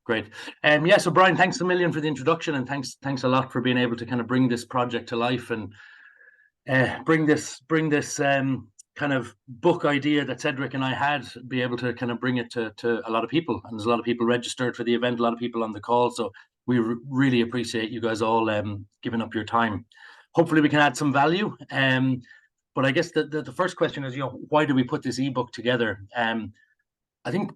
Great. Yeah, so Brian, thanks a million for the introduction, and thanks a lot for being able to kind of bring this project to life and bring this kind of book idea that Cedric and I had, be able to kind of bring it to a lot of people. And there's a lot of people registered for the event, a lot of people on the call. So we really appreciate you guys all giving up your time. Hopefully we can add some value. But I guess the first question is, why do we put this ebook together? I think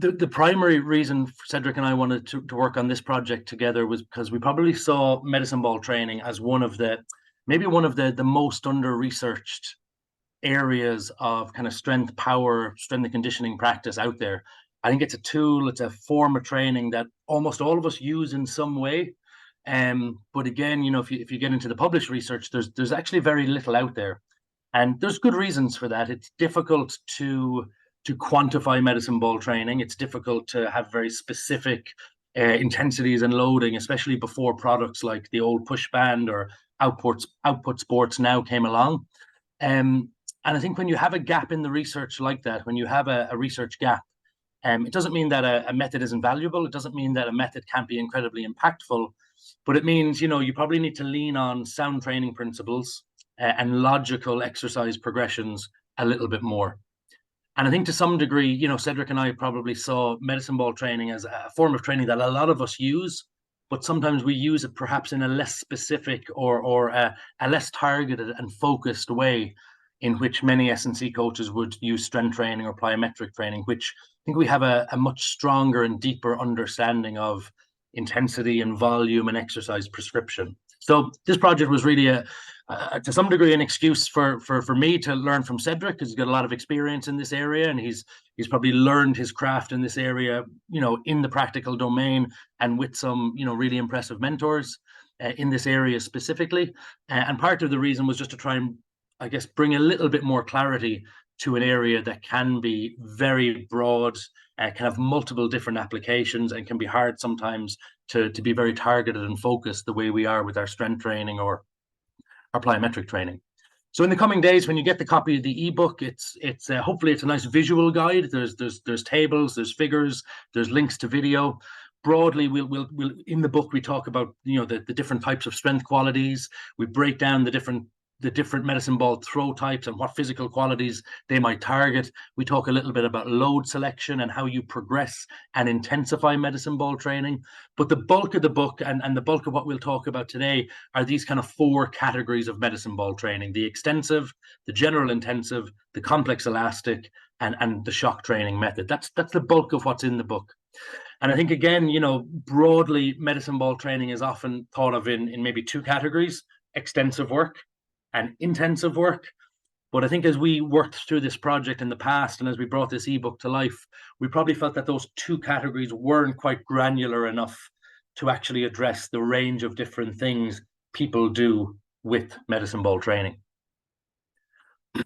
the primary reason Cedric and I wanted to work on this project together was because we probably saw medicine ball training as maybe one of the most under-researched areas of kind of strength and conditioning practice out there. I think it's a tool, it's a form of training that almost all of us use in some way. But again, if you get into the published research, there's actually very little out there. And there's good reasons for that. It's difficult to quantify medicine ball training. It's difficult to have very specific intensities and loading, especially before products like the old push band or output sports now came along. And I think when you have a gap in the research like that, when you have a research gap, it doesn't mean that a method isn't valuable. It doesn't mean that a method can't be incredibly impactful, but it means, you probably need to lean on sound training principles and logical exercise progressions a little bit more. And I think to some degree, Cedric and I probably saw medicine ball training as a form of training that a lot of us use, but sometimes we use it perhaps in a less specific or a less targeted and focused way, in which many S&C coaches would use strength training or plyometric training, which I think we have a much stronger and deeper understanding of intensity and volume and exercise prescription. So this project was really to some degree an excuse for me to learn from Cedric, because he's got a lot of experience in this area, and he's probably learned his craft in this area, in the practical domain, and with some, really impressive mentors in this area specifically. And part of the reason was just to try and, I guess, bring a little bit more clarity to an area that can be very broad, can have multiple different applications, and can be hard sometimes to be very targeted and focused the way we are with our strength training or our plyometric training. So in the coming days, when you get the copy of the ebook, it's hopefully it's a nice visual guide. There's tables, there's figures, there's links to video. Broadly, we'll in the book we talk about the different types of strength qualities. We break down the different medicine ball throw types and what physical qualities they might target. We talk a little bit about load selection and how you progress and intensify medicine ball training. But the bulk of the book and the bulk of what we'll talk about today are these kind of 4 categories of medicine ball training: the extensive, the general intensive, the complex elastic, and the shock training method. That's the bulk of what's in the book. And I think, again, broadly, medicine ball training is often thought of in maybe 2 categories: extensive work and intensive work. But I think as we worked through this project in the past, and as we brought this ebook to life, we probably felt that those 2 categories weren't quite granular enough to actually address the range of different things people do with medicine ball training.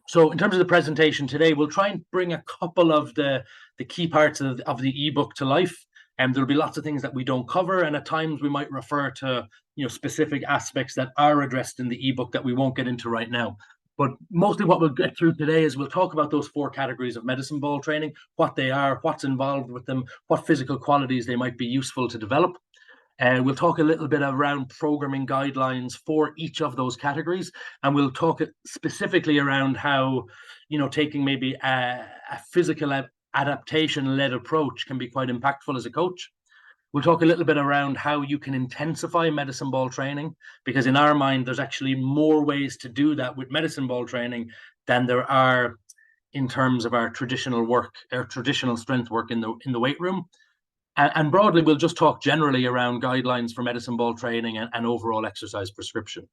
So in terms of the presentation today, we'll try and bring a couple of the key parts of the ebook to life. And there'll be lots of things that we don't cover, and at times we might refer to specific aspects that are addressed in the ebook that we won't get into right now. But mostly what we'll get through today is we'll talk about those 4 categories of medicine ball training, what they are, what's involved with them, what physical qualities they might be useful to develop. We'll talk a little bit around programming guidelines for each of those categories, and we'll talk specifically around how taking maybe a physical adaptation-led approach can be quite impactful as a coach. We'll talk a little bit around how you can intensify medicine ball training, because in our mind, there's actually more ways to do that with medicine ball training than there are in terms of our traditional work, our traditional strength work in the weight room. And broadly, we'll just talk generally around guidelines for medicine ball training and overall exercise prescription.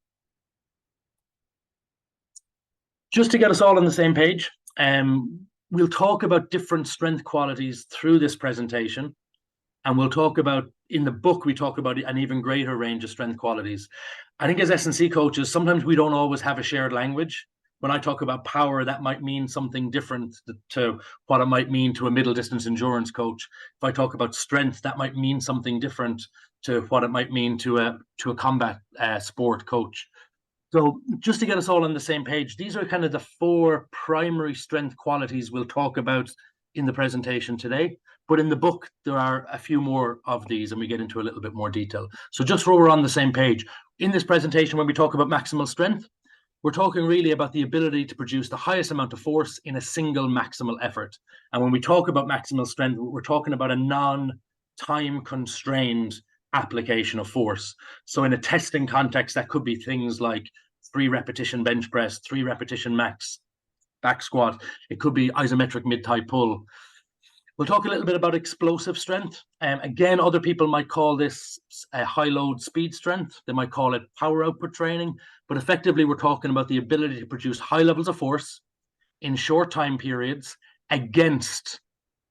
Just to get us all on the same page, we'll talk about different strength qualities through this presentation. And we'll talk about, in the book, we talk about an even greater range of strength qualities. I think as S&C coaches, sometimes we don't always have a shared language. When I talk about power, that might mean something different to what it might mean to a middle distance endurance coach. If I talk about strength, that might mean something different to what it might mean to a combat sport coach. So just to get us all on the same page, these are kind of the 4 primary strength qualities we'll talk about in the presentation today. But in the book, there are a few more of these, and we get into a little bit more detail. So just so we're on the same page, in this presentation, when we talk about maximal strength, we're talking really about the ability to produce the highest amount of force in a single maximal effort. And when we talk about maximal strength, we're talking about a non-time constrained application of force. So in a testing context, that could be things like 3 repetition bench press, 3 repetition max back squat. It could be isometric mid-thigh pull. We'll talk a little bit about explosive strength. Again, other people might call this high load speed strength. They might call it power output training, but effectively we're talking about the ability to produce high levels of force in short time periods against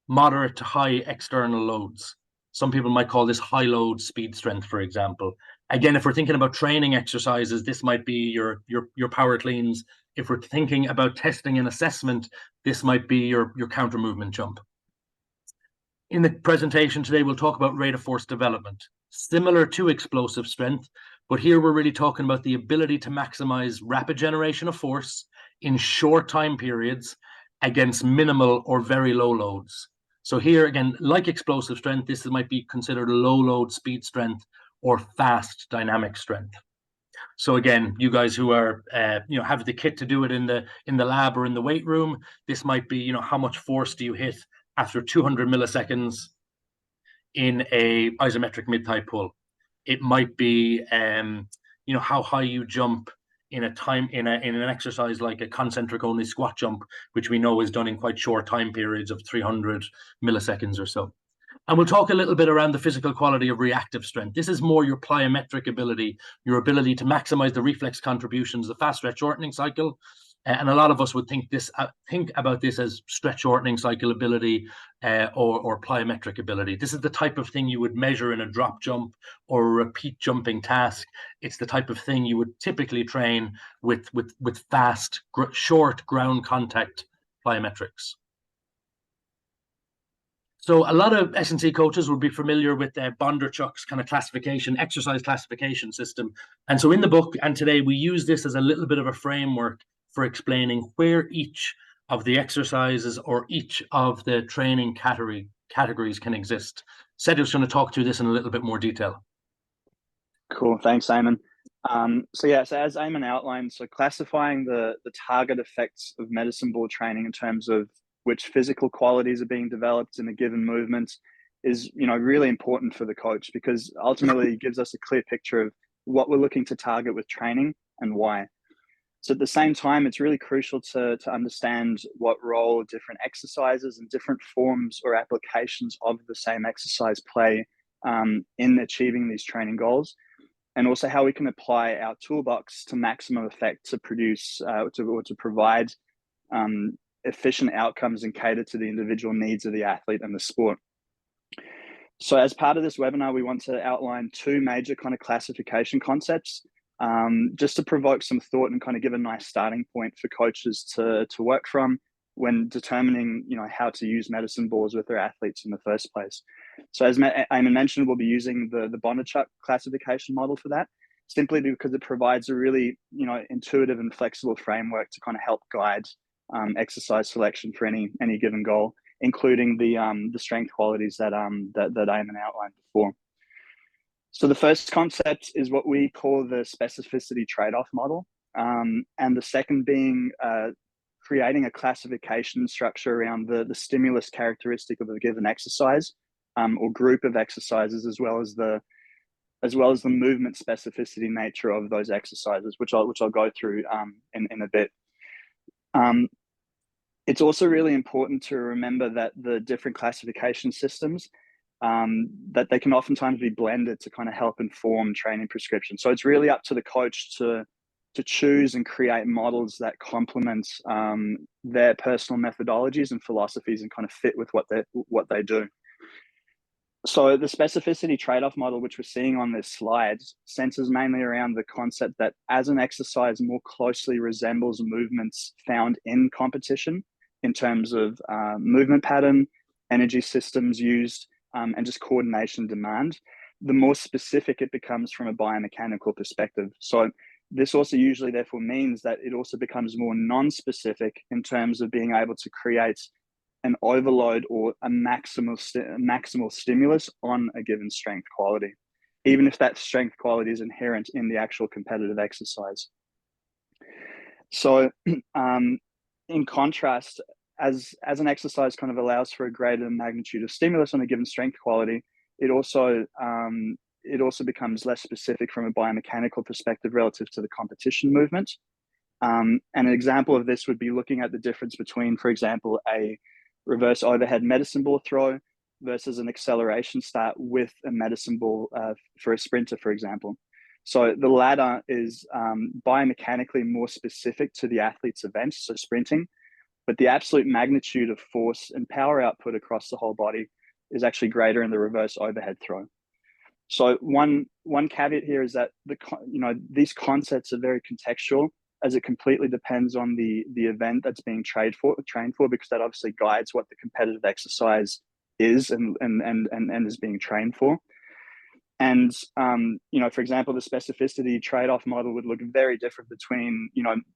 moderate to high external loads. Some people might call this high load speed strength, for example. Again, if we're thinking about training exercises, this might be your power cleans. If we're thinking about testing and assessment, this might be your counter movement jump. In the presentation today, we'll talk about rate of force development, similar to explosive strength, but here we're really talking about the ability to maximize rapid generation of force in short time periods against minimal or very low loads. So here again, like explosive strength, this might be considered low load speed strength or fast dynamic strength. So again, you guys who are have the kit to do it in the lab or in the weight room, this might be how much force do you hit after 200 milliseconds in a isometric mid-thigh pull. It might be how high you jump in an exercise like a concentric only squat jump, which we know is done in quite short time periods of 300 milliseconds or so. And we'll talk a little bit around the physical quality of reactive strength. This is more your plyometric ability, your ability to maximize the reflex contributions, the fast stretch shortening cycle. And a lot of us would think about this as stretch shortening cycle ability or plyometric ability. This is the type of thing you would measure in a drop jump or a repeat jumping task. It's the type of thing you would typically train with fast, short ground contact plyometrics. So a lot of S&C coaches will be familiar with Bondarchuk's kind of exercise classification system. And so in the book and today, we use this as a little bit of a framework for explaining where each of the exercises or each of the training categories can exist. Cedric's going to talk through this in a little bit more detail. Cool, thanks, Eamonn. So as Eamonn outlined, so classifying the target effects of medicine ball training in terms of which physical qualities are being developed in a given movement is really important for the coach, because ultimately it gives us a clear picture of what we're looking to target with training and why. So at the same time, it's really crucial to understand what role different exercises and different forms or applications of the same exercise play in achieving these training goals, and also how we can apply our toolbox to maximum effect to produce to provide efficient outcomes and cater to the individual needs of the athlete and the sport. So as part of this webinar, we want to outline 2 major kind of classification concepts, just to provoke some thought and kind of give a nice starting point for coaches to work from when determining how to use medicine balls with their athletes in the first place. So as Eamonn mentioned, we'll be using the Bondarchuk classification model for that, simply because it provides a really intuitive and flexible framework to kind of help guide exercise selection for any given goal, including the strength qualities that Eamonn outlined before. So the first concept is what we call the specificity trade-off model, and the second being creating a classification structure around the stimulus characteristic of a given exercise or group of exercises, as well as the movement specificity nature of those exercises, which I'll go through in a bit. It's also really important to remember that the different classification systems, that they can oftentimes be blended to kind of help inform training prescription. So it's really up to the coach to choose and create models that complement their personal methodologies and philosophies and kind of fit with what they do. So the specificity trade-off model, which we're seeing on this slide, centers mainly around the concept that as an exercise more closely resembles movements found in competition in terms of movement pattern, energy systems used, and just coordination demand, the more specific it becomes from a biomechanical perspective. So this also usually therefore means that it also becomes more non-specific in terms of being able to create an overload or a maximal stimulus on a given strength quality, even if that strength quality is inherent in the actual competitive exercise. So in contrast, as an exercise kind of allows for a greater magnitude of stimulus on a given strength quality, it also becomes less specific from a biomechanical perspective relative to the competition movement. And an example of this would be looking at the difference between, for example, a reverse overhead medicine ball throw versus an acceleration start with a medicine ball for a sprinter, for example. So the latter is biomechanically more specific to the athlete's event, so sprinting, but the absolute magnitude of force and power output across the whole body is actually greater in the reverse overhead throw. So one caveat here is that these concepts are very contextual, as it completely depends on the event that's being trained for, because that obviously guides what the competitive exercise is and is being trained for. And for example, the specificity trade-off model would look very different between,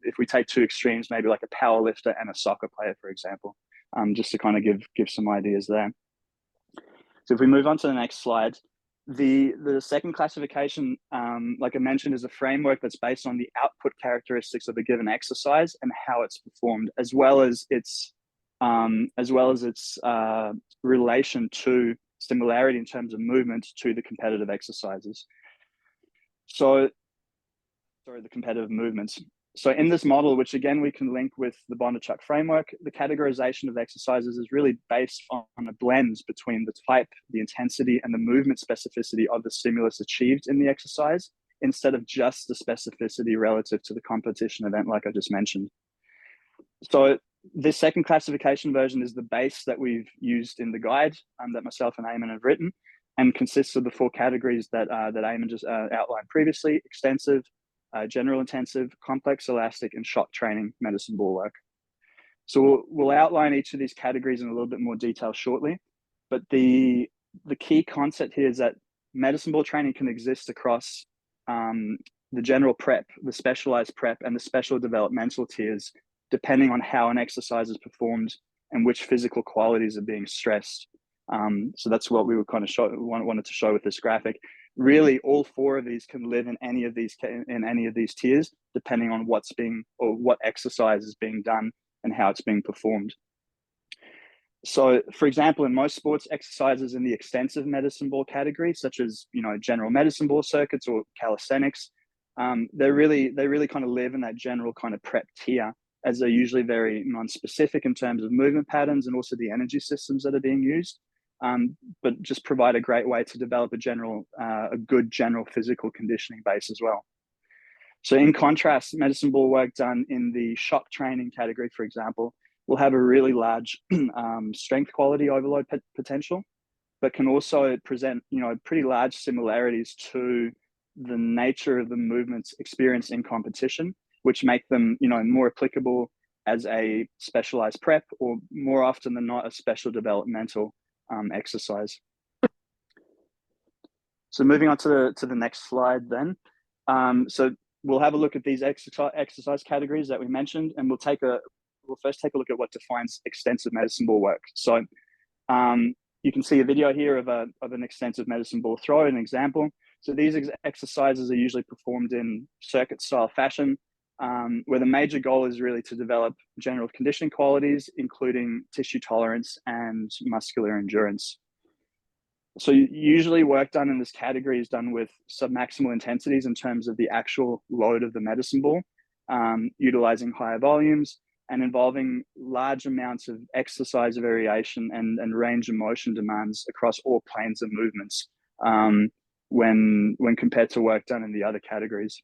if we take two extremes, maybe like a power lifter and a soccer player, for example, just to kind of give some ideas there. So if we move on to the next slide, the second classification, like I mentioned, is a framework that's based on the output characteristics of a given exercise and how it's performed, as well as its relation to similarity in terms of movement to the competitive exercises. The competitive movements. So in this model, which again we can link with the Bondarchuk framework, the categorization of exercises is really based on a blend between the type, the intensity, and the movement specificity of the stimulus achieved in the exercise, instead of just the specificity relative to the competition event, like I just mentioned. So this second classification version is the base that we've used in the guide that myself and Eamonn have written, and consists of the four categories that Eamonn just outlined previously: extensive, general intensive, complex elastic, and shock training medicine ball work. So we'll outline each of these categories in a little bit more detail shortly, but the key concept here is that medicine ball training can exist across the general prep, the specialized prep, and the special developmental tiers, depending on how an exercise is performed and which physical qualities are being stressed. So that's what we were kind of wanted to show with this graphic. Really, all four of these can live in any of these tiers, depending on what exercise is being done and how it's being performed. So, for example, in most sports, exercises in the extensive medicine ball category, such as general medicine ball circuits or calisthenics, they really kind of live in that general kind of prep tier, as they're usually very non-specific in terms of movement patterns and also the energy systems that are being used. But just provide a great way to develop a good general physical conditioning base as well. So in contrast, medicine ball work done in the shock training category, for example, will have a really large strength quality overload potential, but can also present pretty large similarities to the nature of the movements experienced in competition, which make them more applicable as a specialized prep, or more often than not a special developmental exercise. So moving on to the next slide then. So we'll have a look at these exercise categories that we mentioned, and we'll first take a look at what defines extensive medicine ball work. So you can see a video here of an extensive medicine ball throw, an example. So these exercises are usually performed in circuit style fashion, where the major goal is really to develop general conditioning qualities, including tissue tolerance and muscular endurance. So usually work done in this category is done with submaximal intensities in terms of the actual load of the medicine ball, utilizing higher volumes and involving large amounts of exercise variation and range of motion demands across all planes of movements when compared to work done in the other categories.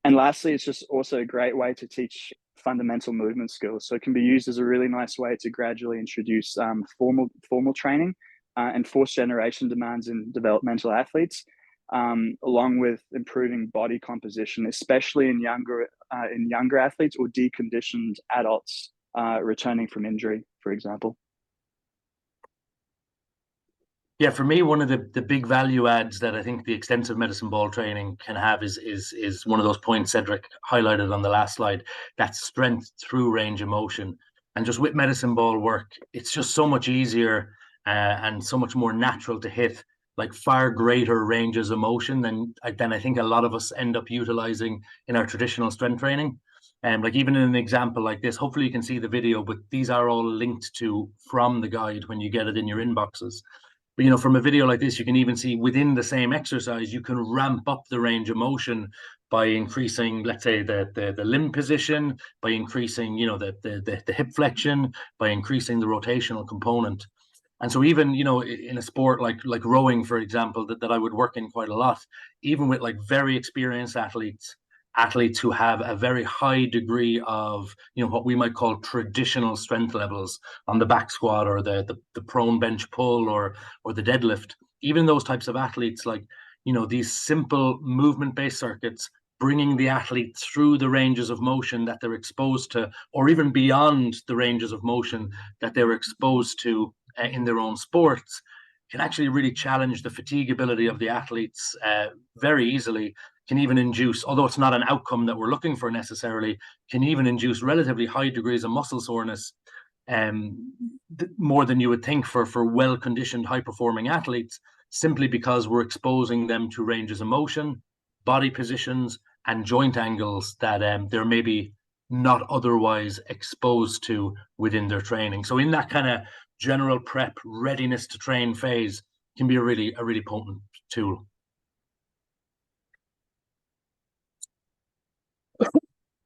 And lastly, it's just also a great way to teach fundamental movement skills. So it can be used as a really nice way to gradually introduce formal training and force generation demands in developmental athletes, along with improving body composition, especially in younger athletes or deconditioned adults returning from injury, for example. Yeah, for me, one of the big value adds that I think the extensive medicine ball training can have is one of those points Cedric highlighted on the last slide. That's strength through range of motion. And just with medicine ball work, it's just so much easier and so much more natural to hit like far greater ranges of motion than I think a lot of us end up utilizing in our traditional strength training. And like even in an example like this, hopefully you can see the video, but these are all linked to from the guide when you get it in your inboxes. But, you know, from a video like this, you can even see within the same exercise, you can ramp up the range of motion by increasing, let's say, the limb position, by increasing, you know, the hip flexion, by increasing the rotational component. And so even, you know, in a sport like rowing, for example, that I would work in quite a lot, even with like very experienced athletes who have a very high degree of, you know, what we might call traditional strength levels on the back squat or the prone bench pull or the deadlift, even those types of athletes, like, you know, these simple movement based circuits, bringing the athlete through the ranges of motion that they're exposed to, or even beyond the ranges of motion that they're exposed to in their own sports, can actually really challenge the fatigability of the athletes very easily, can even induce, although it's not an outcome that we're looking for necessarily, can even induce relatively high degrees of muscle soreness, more than you would think for well-conditioned, high-performing athletes, simply because we're exposing them to ranges of motion, body positions, and joint angles that they're maybe not otherwise exposed to within their training. So in that kind of general prep, readiness to train phase, can be a really potent tool.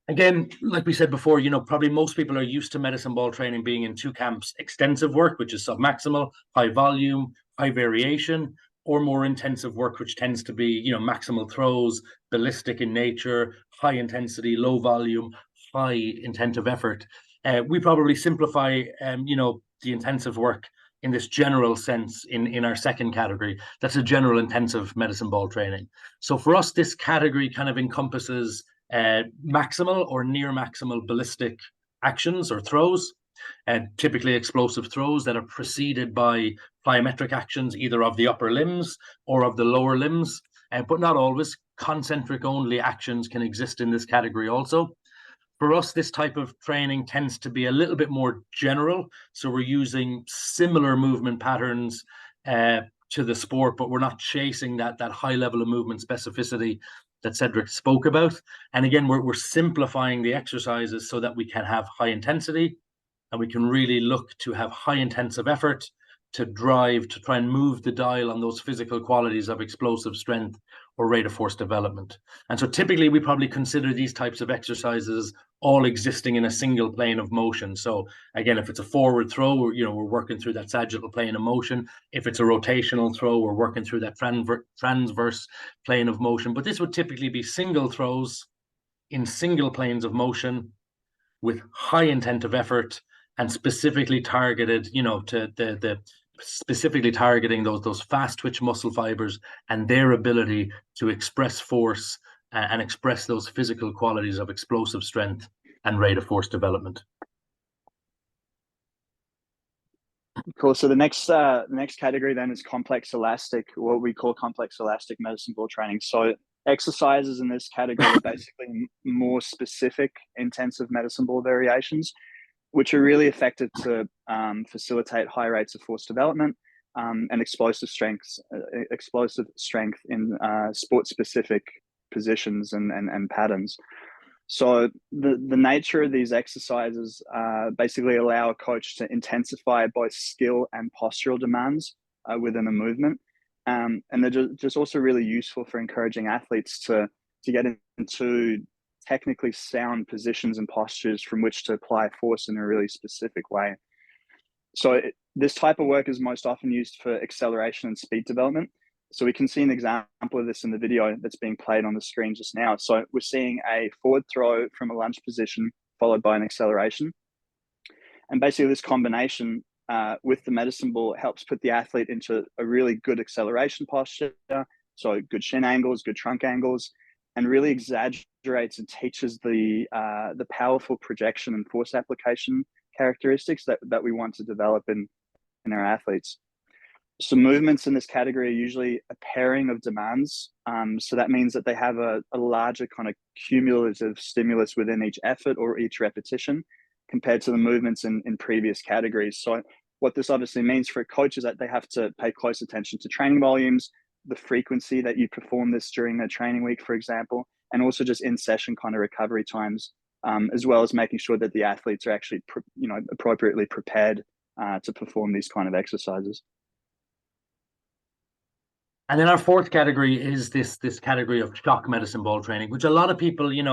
Again, like we said before, you know, probably most people are used to medicine ball training being in two camps: extensive work, which is submaximal, high volume, high variation, or more intensive work, which tends to be, you know, maximal throws, ballistic in nature, high intensity, low volume, high intensive effort. We probably simplify, you know, the intensive work in this general sense in our second category. That's a general intensive medicine ball training. So for us, this category kind of encompasses maximal or near maximal ballistic actions or throws, and typically explosive throws that are preceded by plyometric actions, either of the upper limbs or of the lower limbs, but not always. Concentric only actions can exist in this category also. For us, this type of training tends to be a little bit more general. So we're using similar movement patterns to the sport, but we're not chasing that high level of movement specificity that Cedric spoke about. And again, we're simplifying the exercises so that we can have high intensity and we can really look to have high intensive effort to drive, to try and move the dial on those physical qualities of explosive strength or rate of force development. And so typically we probably consider these types of exercises all existing in a single plane of motion. So again, if it's a forward throw, we're working through that sagittal plane of motion. If it's a rotational throw, we're working through that transverse plane of motion. But this would typically be single throws in single planes of motion with high intent of effort and specifically targeted, you know, to the specifically targeting those fast twitch muscle fibers and their ability to express force and express those physical qualities of explosive strength and rate of force development. Cool. So the next category then is complex elastic, what we call complex elastic medicine ball training. So exercises in this category are basically more specific intensive medicine ball variations, which are really effective to facilitate high rates of force development and explosive strength in sport-specific positions and patterns. So the nature of these exercises basically allow a coach to intensify both skill and postural demands within a movement. And they're just also really useful for encouraging athletes to get into technically sound positions and postures from which to apply force in a really specific way. So this type of work is most often used for acceleration and speed development. So we can see an example of this in the video that's being played on the screen just now. So we're seeing a forward throw from a lunge position followed by an acceleration. And basically this combination with the medicine ball helps put the athlete into a really good acceleration posture. So good shin angles, good trunk angles, and really exaggerates and teaches the powerful projection and force application characteristics that we want to develop in our athletes. So movements in this category are usually a pairing of demands. So that means that they have a larger kind of cumulative stimulus within each effort or each repetition. compared to the movements in previous categories. So what this obviously means for a coach is that they have to pay close attention to training volumes, the frequency that you perform this during their training week, for example, and also just in session kind of recovery times, as well as making sure that the athletes are actually, appropriately prepared to perform these kind of exercises. And then our fourth category is this category of shock medicine ball training, which a lot of people, in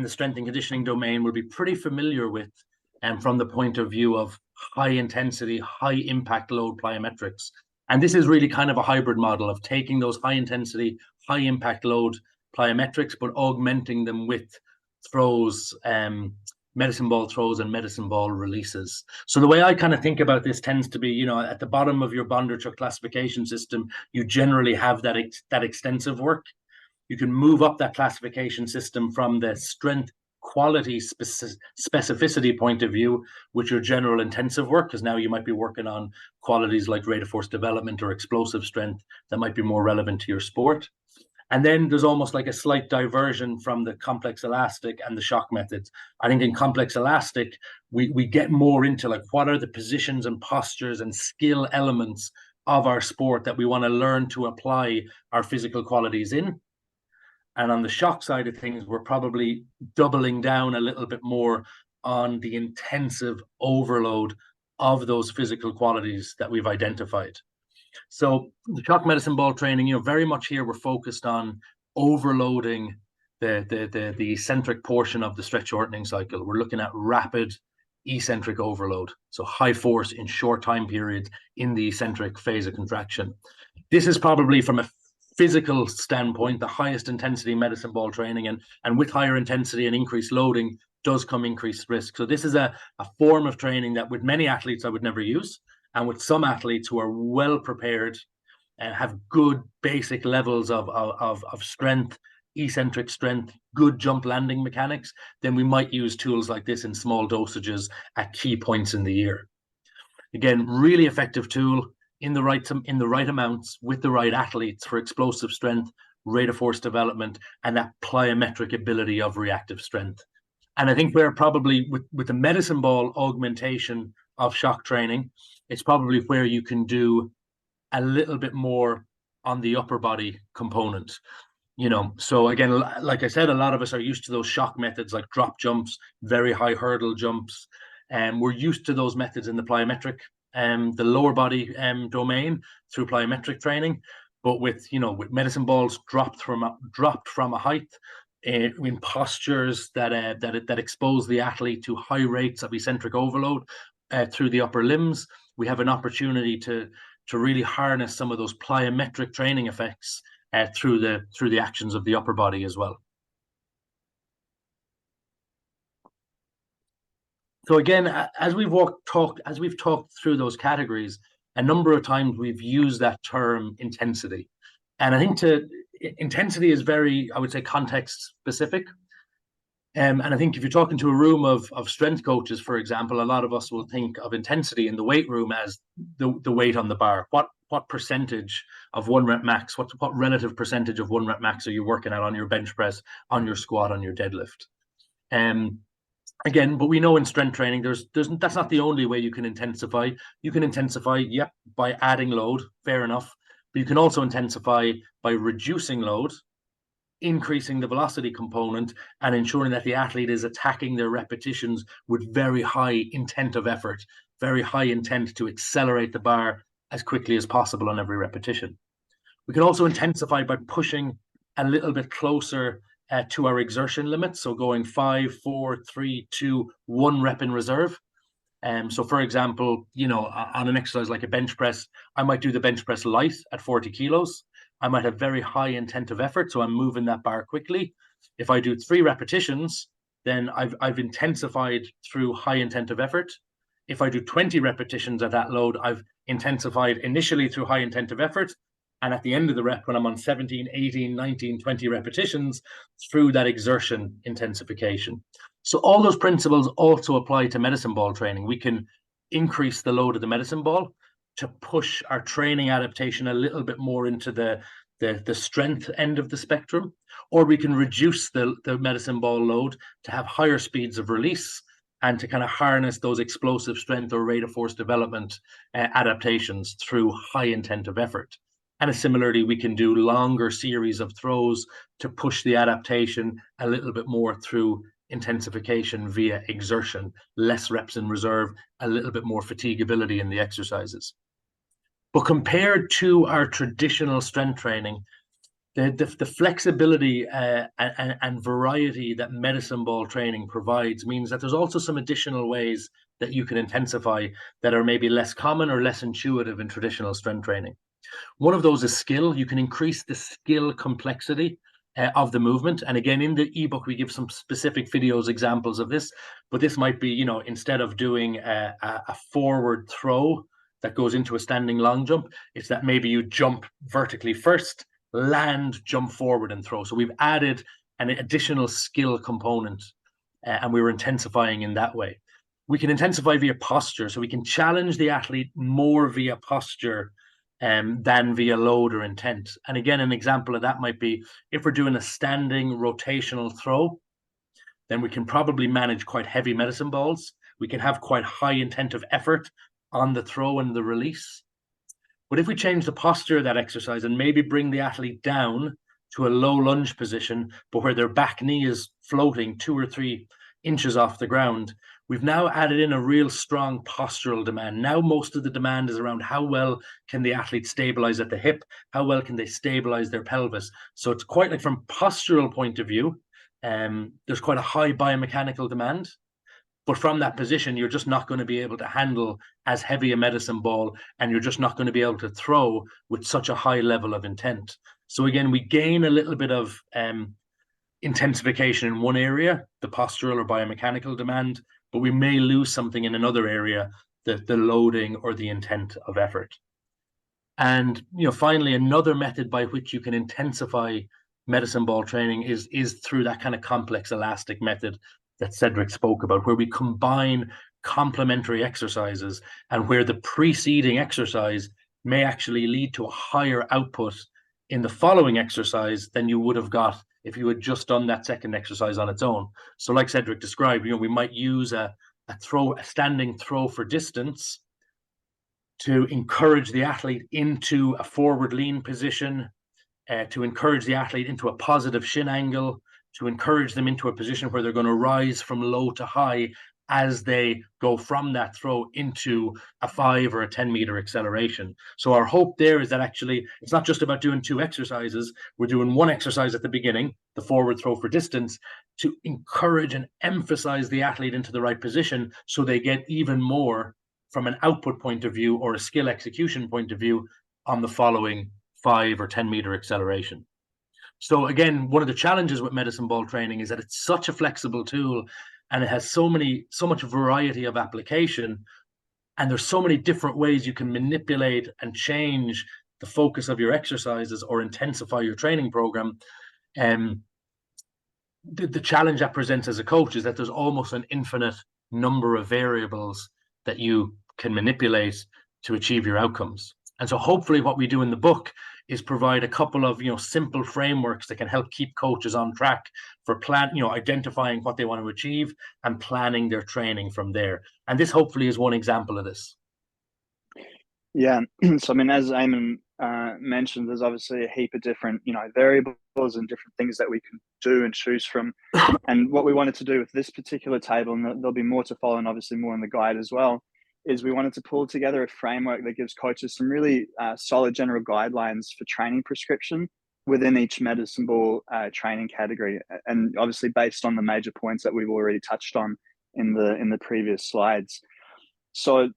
the strength and conditioning domain will be pretty familiar with, from the point of view of high intensity, high impact load plyometrics. And this is really kind of a hybrid model of taking those high intensity, high impact load plyometrics, but augmenting them with throws, medicine ball throws and medicine ball releases. So the way I kind of think about this tends to be, at the bottom of your Bondarchuk classification system, you generally have that extensive work. You can move up that classification system from the strength, quality, specificity point of view, with your general intensive work, because now you might be working on qualities like rate of force development or explosive strength that might be more relevant to your sport. And then there's almost like a slight diversion from the complex elastic and the shock methods. I think in complex elastic, we get more into like what are the positions and postures and skill elements of our sport that we want to learn to apply our physical qualities in. And on the shock side of things, we're probably doubling down a little bit more on the intensive overload of those physical qualities that we've identified. So the shock medicine ball training, very much here we're focused on overloading the eccentric portion of the stretch shortening cycle. We're looking at rapid eccentric overload, so high force in short time periods in the eccentric phase of contraction. This is probably, from a physical standpoint, the highest intensity medicine ball training, and with higher intensity and increased loading does come increased risk. So this is a form of training that with many athletes I would never use. And with some athletes who are well prepared and have good basic levels of strength, eccentric strength, good jump landing mechanics, then we might use tools like this in small dosages at key points in the year. Again, really effective tool in the right amounts with the right athletes for explosive strength, rate of force development, and that plyometric ability of reactive strength. And I think we're probably with the medicine ball augmentation of shock training, it's probably where you can do a little bit more on the upper body component. So again, like I said, a lot of us are used to those shock methods like drop jumps, very high hurdle jumps, and we're used to those methods in the plyometric, the lower body domain through plyometric training. But with medicine balls dropped from a height, in postures that expose the athlete to high rates of eccentric overload through the upper limbs, we have an opportunity to really harness some of those plyometric training effects through the actions of the upper body as well. So again, as we've talked through those categories, a number of times we've used that term intensity, and I think intensity is very, I would say, context specific. And I think if you're talking to a room of strength coaches, for example, a lot of us will think of intensity in the weight room as the weight on the bar. What percentage of 1 rep max, what relative percentage of 1 rep max are you working at on your bench press, on your squat, on your deadlift? Again, but we know in strength training, that's not the only way you can intensify. You can intensify, by adding load, fair enough. But you can also intensify by reducing load, increasing the velocity component, and ensuring that the athlete is attacking their repetitions with very high intent of effort, very high intent to accelerate the bar as quickly as possible on every repetition. We can also intensify by pushing a little bit closer to our exertion limits. So going 5, 4, 3, 2, 1 rep in reserve. So for example, on an exercise like a bench press, I might do the bench press light at 40 kilos. I might have very high intent of effort, so I'm moving that bar quickly. If I do 3 repetitions, then I've intensified through high intent of effort. If I do 20 repetitions at that load, I've intensified initially through high intent of effort, and at the end of the rep, when I'm on 17, 18, 19, 20 repetitions, through that exertion intensification. So all those principles also apply to medicine ball training. We can increase the load of the medicine ball to push our training adaptation a little bit more into the strength end of the spectrum, or we can reduce the medicine ball load to have higher speeds of release and to kind of harness those explosive strength or rate of force development adaptations through high intent of effort. And similarly, we can do longer series of throws to push the adaptation a little bit more through intensification via exertion, less reps in reserve, a little bit more fatigability in the exercises. But compared to our traditional strength training, the flexibility and variety that medicine ball training provides means that there's also some additional ways that you can intensify that are maybe less common or less intuitive in traditional strength training. One of those is skill. You can increase the skill complexity of the movement. And again, in the ebook, we give some specific videos examples of this, but this might be, you know, instead of doing a forward throw that goes into a standing long jump, it's that maybe you jump vertically first, land, jump forward and throw. So we've added an additional skill component and we were intensifying in that way. We can intensify via posture. So we can challenge the athlete more via posture than via load or intent. And again, an example of that might be if we're doing a standing rotational throw, then we can probably manage quite heavy medicine balls. We can have quite high intent of effort on the throw and the release. But if we change the posture of that exercise and maybe bring the athlete down to a low lunge position, but where their back knee is floating 2 or 3 inches off the ground, we've now added in a real strong postural demand. Now most of the demand is around how well can the athlete stabilize at the hip, how well can they stabilize their pelvis. So it's quite like from postural point of view, there's quite a high biomechanical demand. But from that position, you're just not going to be able to handle as heavy a medicine ball, and you're just not going to be able to throw with such a high level of intent. So again, we gain a little bit of intensification in one area, the postural or biomechanical demand, but we may lose something in another area, the loading or the intent of effort. And finally, another method by which you can intensify medicine ball training is through that kind of complex elastic method that Cedric spoke about, where we combine complementary exercises and where the preceding exercise may actually lead to a higher output in the following exercise than you would have got if you had just done that second exercise on its own. So like Cedric described, we might use a standing throw for distance to encourage the athlete into a forward lean position, to encourage the athlete into a positive shin angle, to encourage them into a position where they're going to rise from low to high as they go from that throw into a 5 or a 10-meter acceleration. So our hope there is that actually it's not just about doing 2 exercises. We're doing one exercise at the beginning, the forward throw for distance, to encourage and emphasize the athlete into the right position so they get even more from an output point of view or a skill execution point of view on the following 5 or 10-meter acceleration. So again, one of the challenges with medicine ball training is that it's such a flexible tool and it has so much variety of application, and there's so many different ways you can manipulate and change the focus of your exercises or intensify your training program. The challenge that presents as a coach is that there's almost an infinite number of variables that you can manipulate to achieve your outcomes. And so hopefully what we do in the book is provide a couple of simple frameworks that can help keep coaches on track for identifying what they want to achieve and planning their training from there. And this hopefully is one example of this. Yeah, so I mean, as Eamonn mentioned, there's obviously a heap of different variables and different things that we can do and choose from. And what we wanted to do with this particular table, and there'll be more to follow and obviously more in the guide as well, is we wanted to pull together a framework that gives coaches some really solid general guidelines for training prescription within each medicine ball training category, and obviously based on the major points that we've already touched on in the previous slides. So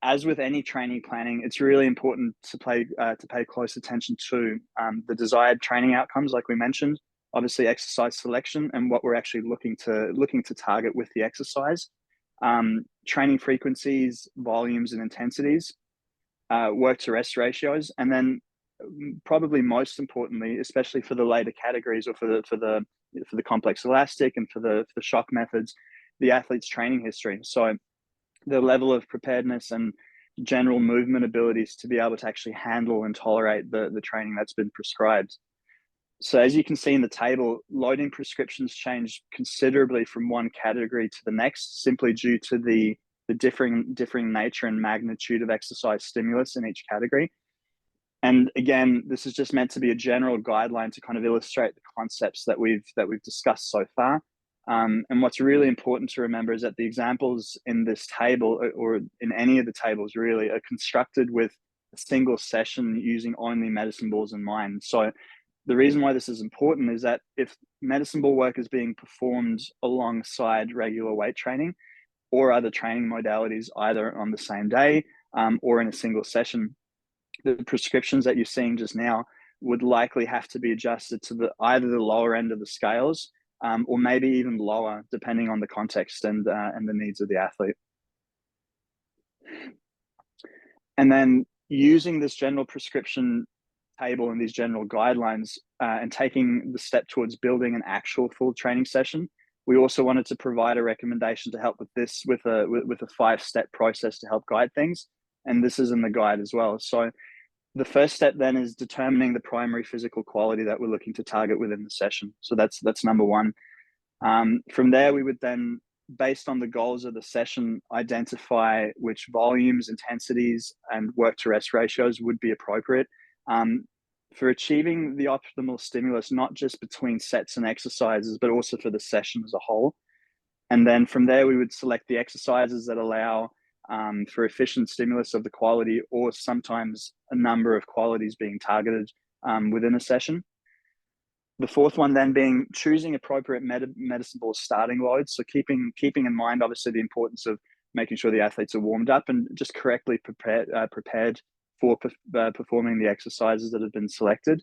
as with any training planning, it's really important to pay close attention to the desired training outcomes, like we mentioned, obviously exercise selection and what we're actually looking to target with the exercise. Training frequencies, volumes, and intensities, work to rest ratios, and then probably most importantly, especially for the later categories or for the complex elastic and for the shock methods, the athlete's training history. So the level of preparedness and general movement abilities to be able to actually handle and tolerate the training that's been prescribed. So as you can see in the table, loading prescriptions change considerably from one category to the next, simply due to the differing nature and magnitude of exercise stimulus in each category. And again, this is just meant to be a general guideline to kind of illustrate the concepts that we've discussed so far. And what's really important to remember is that the examples in this table, or in any of the tables really, are constructed with a single session using only medicine balls in mind. So the reason why this is important is that if medicine ball work is being performed alongside regular weight training or other training modalities, either on the same day or in a single session, the prescriptions that you're seeing just now would likely have to be adjusted to either the lower end of the scales or maybe even lower, depending on the context and the needs of the athlete. And then using this general prescription table and these general guidelines and taking the step towards building an actual full training session, we also wanted to provide a recommendation to help with this with a 5-step process to help guide things. And this is in the guide as well. So the first step then is determining the primary physical quality that we're looking to target within the session. So that's number one. From there, we would then, based on the goals of the session, identify which volumes, intensities, and work to rest ratios would be appropriate for achieving the optimal stimulus, not just between sets and exercises, but also for the session as a whole. And then from there, we would select the exercises that allow for efficient stimulus of the quality, or sometimes a number of qualities being targeted within a session. The fourth one then being choosing appropriate medicine ball starting loads. So keeping in mind, obviously, the importance of making sure the athletes are warmed up and just correctly prepared for performing the exercises that have been selected.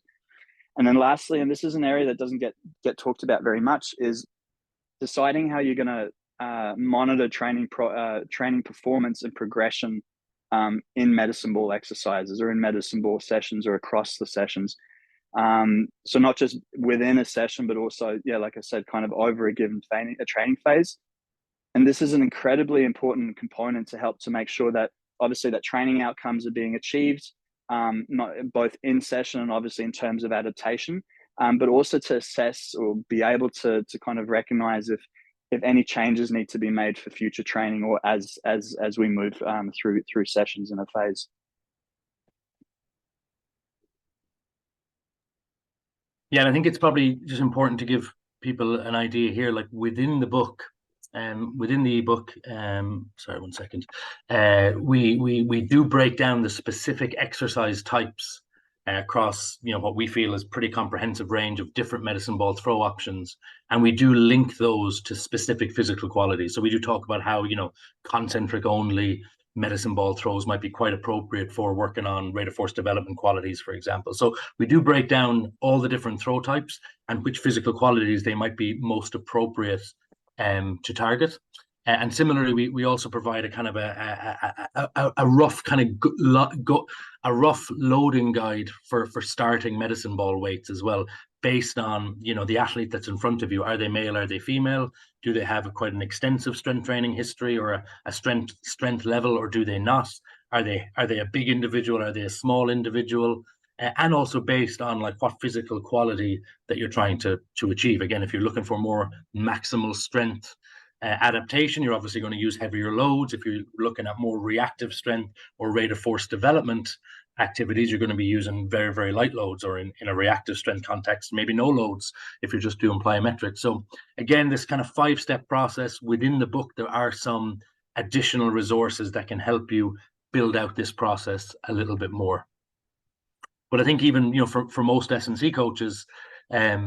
And then lastly, and this is an area that doesn't get talked about very much, is deciding how you're going to monitor training performance and progression in medicine ball exercises or in medicine ball sessions or across the sessions. So not just within a session, but also, like I said, kind of over a given training phase. And this is an incredibly important component to help to make sure that obviously that training outcomes are being achieved, not both in session and obviously in terms of adaptation, but also to assess or be able to kind of recognize if any changes need to be made for future training or as we move through sessions in a phase. Yeah, and I think it's probably just important to give people an idea here, like within the book, within the ebook, sorry, 1 second, we do break down the specific exercise types across, what we feel is pretty comprehensive range of different medicine ball throw options, and we do link those to specific physical qualities. So we do talk about how, concentric only medicine ball throws might be quite appropriate for working on rate of force development qualities, for example. So we do break down all the different throw types and which physical qualities they might be most appropriate to target. And similarly, we also provide a kind of a rough kind of a rough loading guide for starting medicine ball weights as well, based on the athlete that's in front of you. Are they male? Are they female? Do they have quite an extensive strength training history or a strength level, or do they not? Are they a big individual? Are they a small individual? And also based on like what physical quality that you're trying to achieve. Again, if you're looking for more maximal strength adaptation, you're obviously going to use heavier loads. If you're looking at more reactive strength or rate of force development activities, you're going to be using very, very light loads, or in a reactive strength context, maybe no loads if you're just doing plyometrics. So again, this kind of 5-step process within the book, there are some additional resources that can help you build out this process a little bit more. But I think even, for most S&C coaches, I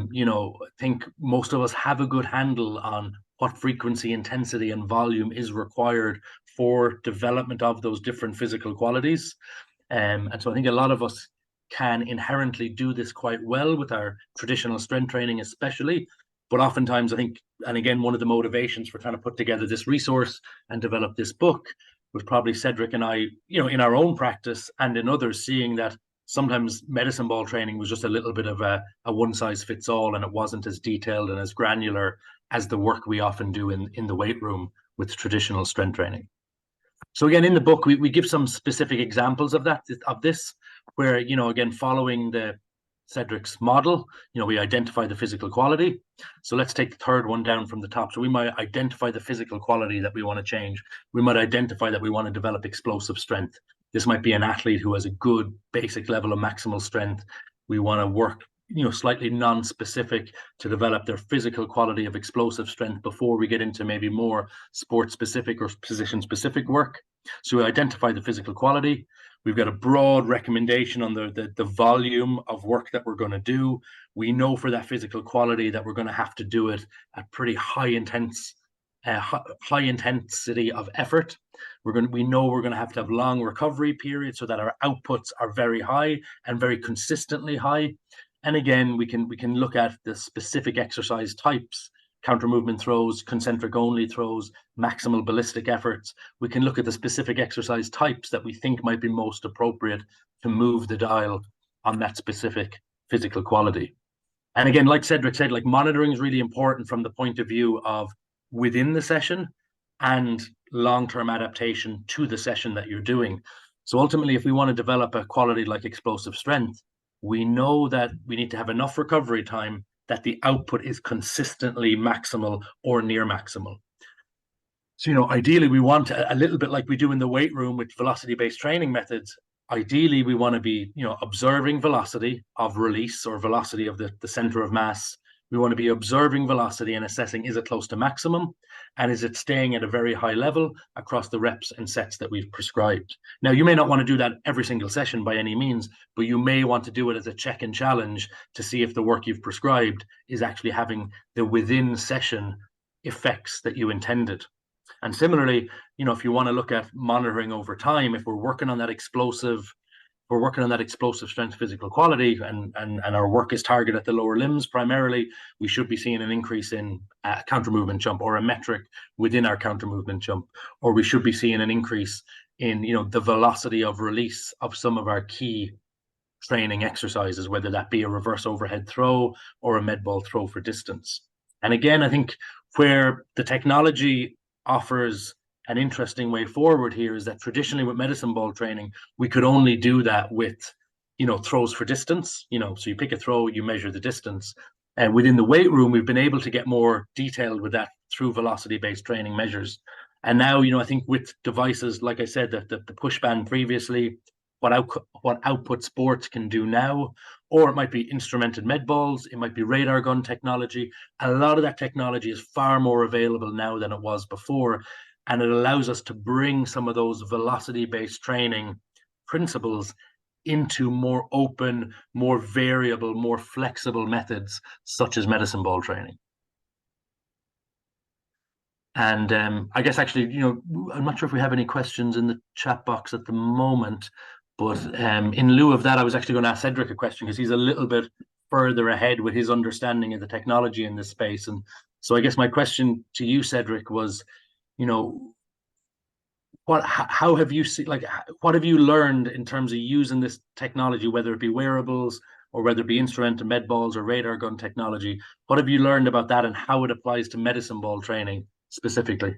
think most of us have a good handle on what frequency, intensity, and volume is required for development of those different physical qualities. And so I think a lot of us can inherently do this quite well with our traditional strength training, especially. But oftentimes I think, and again, one of the motivations for trying to put together this resource and develop this book was probably Cedric and I, in our own practice and in others, seeing that sometimes medicine ball training was just a little bit of a one size fits all, and it wasn't as detailed and as granular as the work we often do in the weight room with traditional strength training. So again, in the book, we give some specific examples of this, where, again, following the Cedric's model, we identify the physical quality. So let's take the third one down from the top. So we might identify the physical quality that we want to change. We might identify that we want to develop explosive strength. This might be an athlete who has a good basic level of maximal strength. We want to work, slightly non-specific to develop their physical quality of explosive strength before we get into maybe more sport-specific or position-specific work. So we identify the physical quality. We've got a broad recommendation on the volume of work that we're going to do. We know for that physical quality that we're going to have to do it at pretty high intensity of effort. We know we're going to have long recovery periods so that our outputs are very high and very consistently high. And again, we can look at the specific exercise types: counter movement throws, concentric only throws, maximal ballistic efforts. We can look at the specific exercise types that we think might be most appropriate to move the dial on that specific physical quality. And again, like Cedric said, like, monitoring is really important from the point of view of within the session and long-term adaptation to the session that you're doing. So ultimately, if we want to develop a quality like explosive strength, we know that we need to have enough recovery time that the output is consistently maximal or near maximal. So, ideally, we want a little bit like we do in the weight room with velocity-based training methods. Ideally, we want to be, observing velocity of release or velocity of the center of mass. We want to be observing velocity and assessing, is it close to maximum? And is it staying at a very high level across the reps and sets that we've prescribed? Now, you may not want to do that every single session by any means, but you may want to do it as a check and challenge to see if the work you've prescribed is actually having the within session effects that you intended. And similarly, if you want to look at monitoring over time, if we're working on that explosive strength physical quality and our work is targeted at the lower limbs primarily, we should be seeing an increase in counter movement jump or a metric within our counter movement jump, or we should be seeing an increase in the velocity of release of some of our key training exercises, whether that be a reverse overhead throw or a med ball throw for distance. And again, I think where the technology offers an interesting way forward here is that traditionally with medicine ball training, we could only do that with, throws for distance, so you pick a throw, you measure the distance. And within the weight room, we've been able to get more detailed with that through velocity-based training measures. And now, I think with devices, like I said, the push band previously, what output sports can do now, or it might be instrumented med balls, it might be radar gun technology. A lot of that technology is far more available now than it was before. And it allows us to bring some of those velocity-based training principles into more open, more variable, more flexible methods, such as medicine ball training. And I guess actually, I'm not sure if we have any questions in the chat box at the moment, but in lieu of that, I was actually going to ask Cedric a question because he's a little bit further ahead with his understanding of the technology in this space. And so I guess my question to you, Cedric, was, what have you learned in terms of using this technology, whether it be wearables or whether it be instrumented med balls or radar gun technology? What have you learned about that and how it applies to medicine ball training specifically?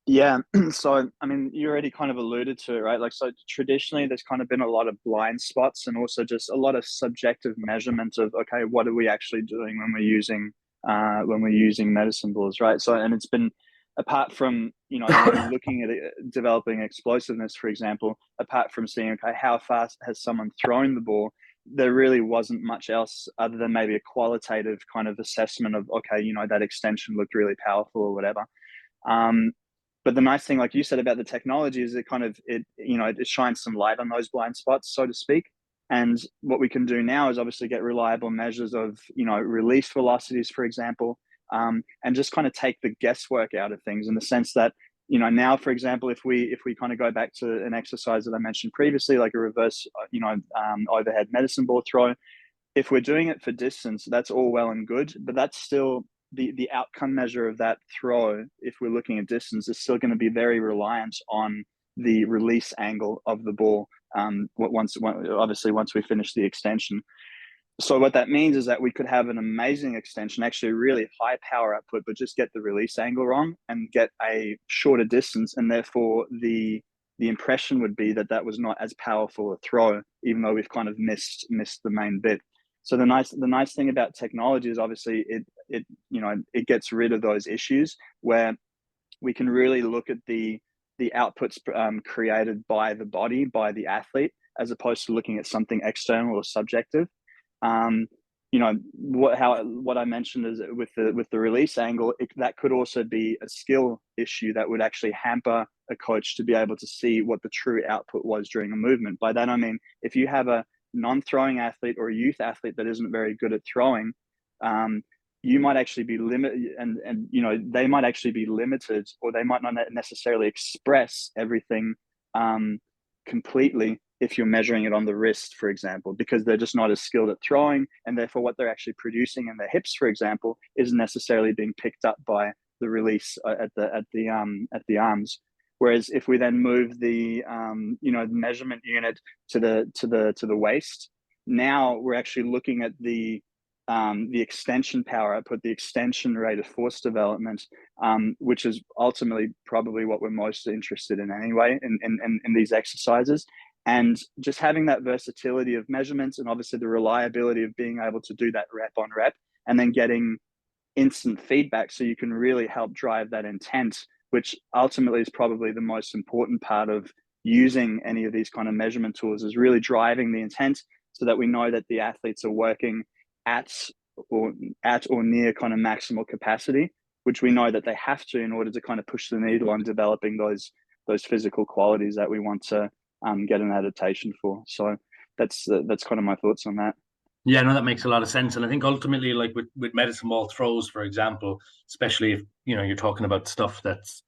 Yeah, so I mean, you already kind of alluded to it, right? Like, so traditionally, there's kind of been a lot of blind spots and also just a lot of subjective measurement of, okay, what are we actually doing when we're using medicine balls, right? So, and it's been, apart from looking at it, developing explosiveness, for example, apart from seeing, okay, how fast has someone thrown the ball, there really wasn't much else other than maybe a qualitative kind of assessment of, okay, that extension looked really powerful or whatever. But the nice thing, like you said, about the technology is it shines some light on those blind spots, so to speak. And what we can do now is obviously get reliable measures of, release velocities, for example, and just kind of take the guesswork out of things in the sense that, now, for example, if we kind of go back to an exercise that I mentioned previously, like a reverse, overhead medicine ball throw, if we're doing it for distance, that's all well and good, but that's still the outcome measure of that throw, if we're looking at distance, is still going to be very reliant on the release angle of the ball. Once we finish the extension. So what that means is that we could have an amazing extension, actually really high power output, but just get the release angle wrong and get a shorter distance, and therefore the impression would be that was not as powerful a throw, even though we've kind of missed the main bit. So the nice thing about technology is obviously it gets rid of those issues where we can really look at the outputs created by the body, by the athlete, as opposed to looking at something external or subjective. What I mentioned is with the release angle, that could also be a skill issue that would actually hamper a coach to be able to see what the true output was during a movement. By that I mean, if you have a non-throwing athlete or a youth athlete that isn't very good at throwing, you might actually be limited, and they might actually be limited, or they might not necessarily express everything completely if you're measuring it on the wrist, for example, because they're just not as skilled at throwing, and therefore what they're actually producing in their hips, for example, isn't necessarily being picked up by the release at the arms. Whereas if we then move the measurement unit to the waist, now we're actually looking at the extension power output, the extension rate of force development, which is ultimately probably what we're most interested in anyway in these exercises. And just having that versatility of measurements, and obviously the reliability of being able to do that rep on rep, and then getting instant feedback so you can really help drive that intent, which ultimately is probably the most important part of using any of these kind of measurement tools, is really driving the intent so that we know that the athletes are working at or near kind of maximal capacity, which we know that they have to in order to kind of push the needle on developing those physical qualities that we want to get an adaptation for. So that's kind of my thoughts on that. Yeah, no, that makes a lot of sense. And I think ultimately, like with medicine ball throws, for example, especially if you're talking about stuff that's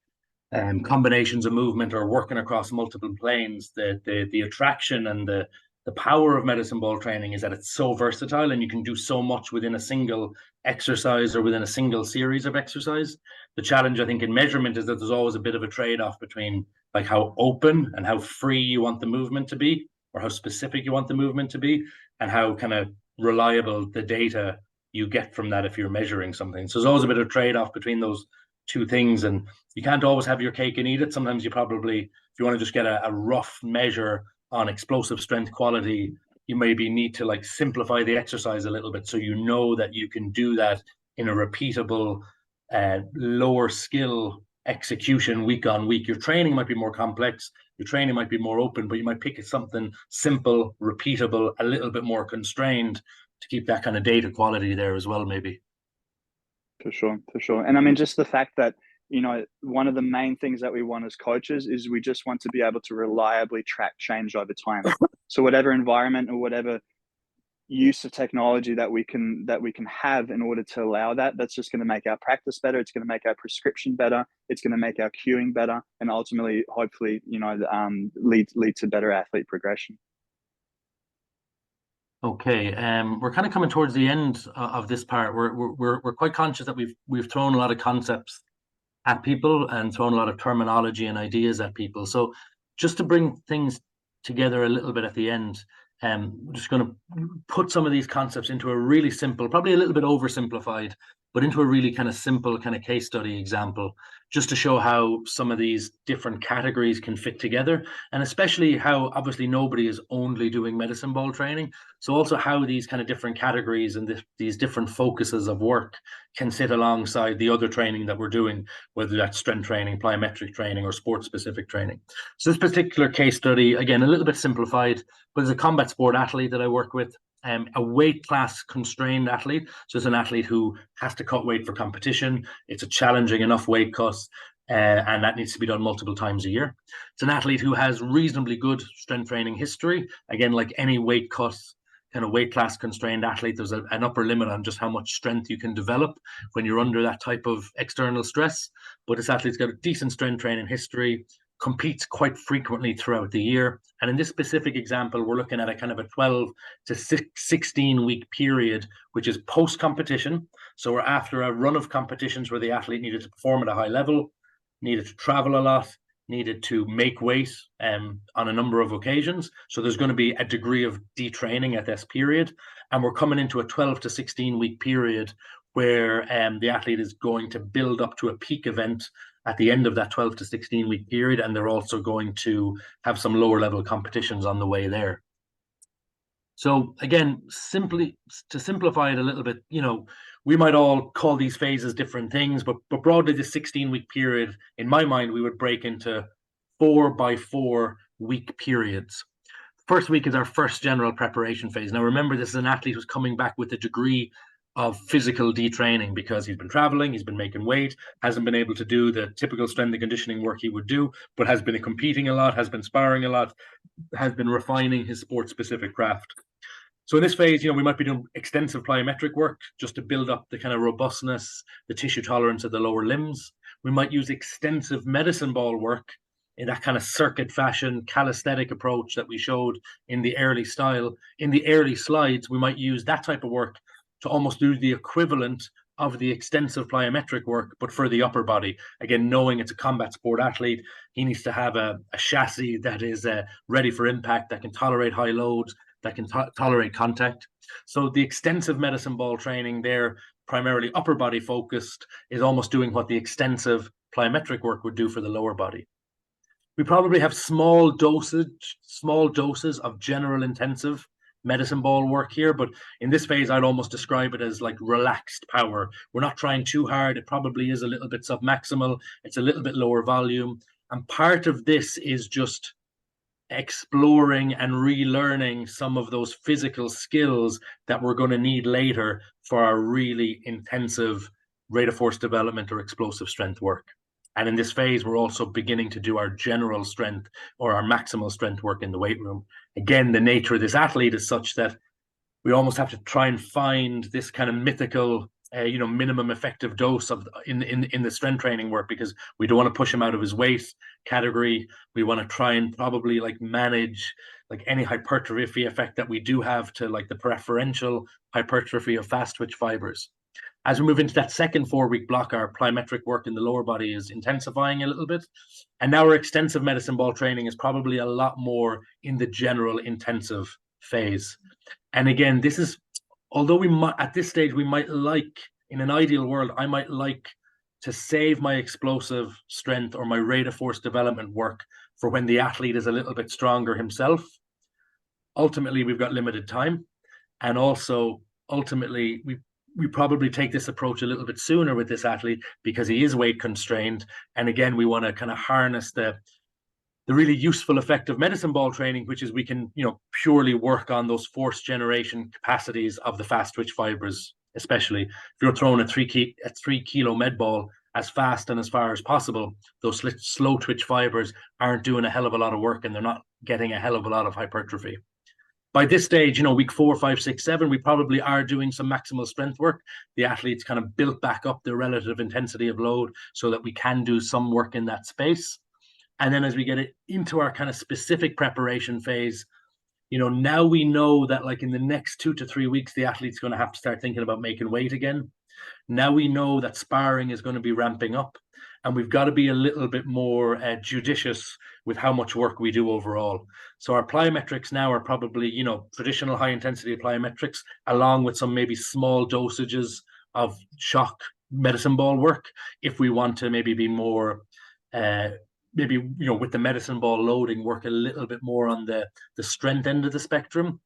combinations of movement or working across multiple planes, the attraction and the power of medicine ball training is that it's so versatile, and you can do so much within a single exercise or within a single series of exercise. The challenge, I think, in measurement is that there's always a bit of a trade-off between like how open and how free you want the movement to be, or how specific you want the movement to be, and how kind of reliable the data you get from that if you're measuring something. So there's always a bit of trade-off between those two things, and you can't always have your cake and eat it. Sometimes you probably, if you want to just get a rough measure on explosive strength quality, you maybe need to like simplify the exercise a little bit so you know that you can do that in a repeatable lower skill execution week on week. Your training might be more complex, your training might be more open, but you might pick something simple, repeatable, a little bit more constrained to keep that kind of data quality there as well, maybe. For sure. And I mean, just the fact that, one of the main things that we want as coaches is we just want to be able to reliably track change over time. So whatever environment or whatever use of technology that we can have in order to allow that's just going to make our practice better. It's going to make our prescription better. It's going to make our cueing better, and ultimately, hopefully, lead to better athlete progression. Okay, we're kind of coming towards the end of this part. We're quite conscious that we've thrown a lot of concepts at people and thrown a lot of terminology and ideas at people. So just to bring things together a little bit at the end, we're just going to put some of these concepts into a really simple, probably a little bit oversimplified, but into a really kind of simple kind of case study example, just to show how some of these different categories can fit together, and especially how obviously nobody is only doing medicine ball training. So also how these kind of different categories and these different focuses of work can sit alongside the other training that we're doing, whether that's strength training, plyometric training, or sports-specific training. So this particular case study, again, a little bit simplified, but it's a combat sport athlete that I work with, a weight class constrained athlete. So it's an athlete who has to cut weight for competition. It's a challenging enough weight cut, and that needs to be done multiple times a year. It's an athlete who has reasonably good strength training history. Again, like any weight cut, kind of weight class constrained athlete, there's an upper limit on just how much strength you can develop when you're under that type of external stress. But this athlete's got a decent strength training history, competes quite frequently throughout the year. And in this specific example, we're looking at a kind of a 12 to 16 week period, which is post competition. So we're after a run of competitions where the athlete needed to perform at a high level, needed to travel a lot, needed to make weight on a number of occasions. So there's going to be a degree of detraining at this period. And we're coming into a 12 to 16 week period where the athlete is going to build up to a peak event at the end of that 12 to 16 week period. And they're also going to have some lower level competitions on the way there. So again, simply to simplify it a little bit, we might all call these phases different things, but broadly the 16-week period, in my mind, we would break into 4-by-4 week periods. First week is our first general preparation phase. Now, remember, this is an athlete who's coming back with a degree of physical detraining because he's been traveling, he's been making weight, hasn't been able to do the typical strength and conditioning work he would do, but has been competing a lot, has been sparring a lot, has been refining his sport-specific craft. So in this phase, we might be doing extensive plyometric work just to build up the kind of robustness, the tissue tolerance of the lower limbs. We might use extensive medicine ball work in that kind of circuit fashion, calisthenic approach that we showed in the early slides. We might use that type of work to almost do the equivalent of the extensive plyometric work, but for the upper body. Again, knowing it's a combat sport athlete, he needs to have a chassis that is ready for impact, that can tolerate high loads, that can tolerate contact. So the extensive medicine ball training there, primarily upper body focused, is almost doing what the extensive plyometric work would do for the lower body. We probably have small doses of general intensive medicine ball work here, but in this phase, I'd almost describe it as like relaxed power. We're not trying too hard. It probably is a little bit submaximal. It's a little bit lower volume. And part of this is just exploring and relearning some of those physical skills that we're going to need later for our really intensive rate of force development or explosive strength work. And in this phase, we're also beginning to do our general strength or our maximal strength work in the weight room. Again, the nature of this athlete is such that we almost have to try and find this kind of mythical minimum effective dose of in the strength training work, because we don't want to push him out of his weight category. We want to try and probably manage any hypertrophy effect that we do have to the preferential hypertrophy of fast twitch fibers. As we move into that second 4-week block, our plyometric work in the lower body is intensifying a little bit. And now our extensive medicine ball training is probably a lot more in the general intensive phase. And again, this is, although we might, at this stage, we might in an ideal world, I might like to save my explosive strength or my rate of force development work for when the athlete is a little bit stronger himself. Ultimately, we've got limited time. And also, ultimately, we probably take this approach a little bit sooner with this athlete because he is weight constrained. And again, we want to kind of harness the really useful effect of medicine ball training, which is we can, purely work on those force generation capacities of the fast twitch fibers, especially if you're throwing a 3 kilo med ball as fast and as far as possible, those slow twitch fibers aren't doing a hell of a lot of work and they're not getting a hell of a lot of hypertrophy. By this stage, week 4, 5, 6, 7, we probably are doing some maximal strength work. The athletes kind of built back up their relative intensity of load so that we can do some work in that space. And then as we get it into our kind of specific preparation phase, now we know that in the next 2 to 3 weeks, the athlete's going to have to start thinking about making weight again. Now we know that sparring is going to be ramping up, and we've got to be a little bit more judicious with how much work we do overall. So our plyometrics now are probably, traditional high intensity plyometrics, along with some maybe small dosages of shock medicine ball work, if we want to maybe be more with the medicine ball loading, work a little bit more on the strength end of the spectrum.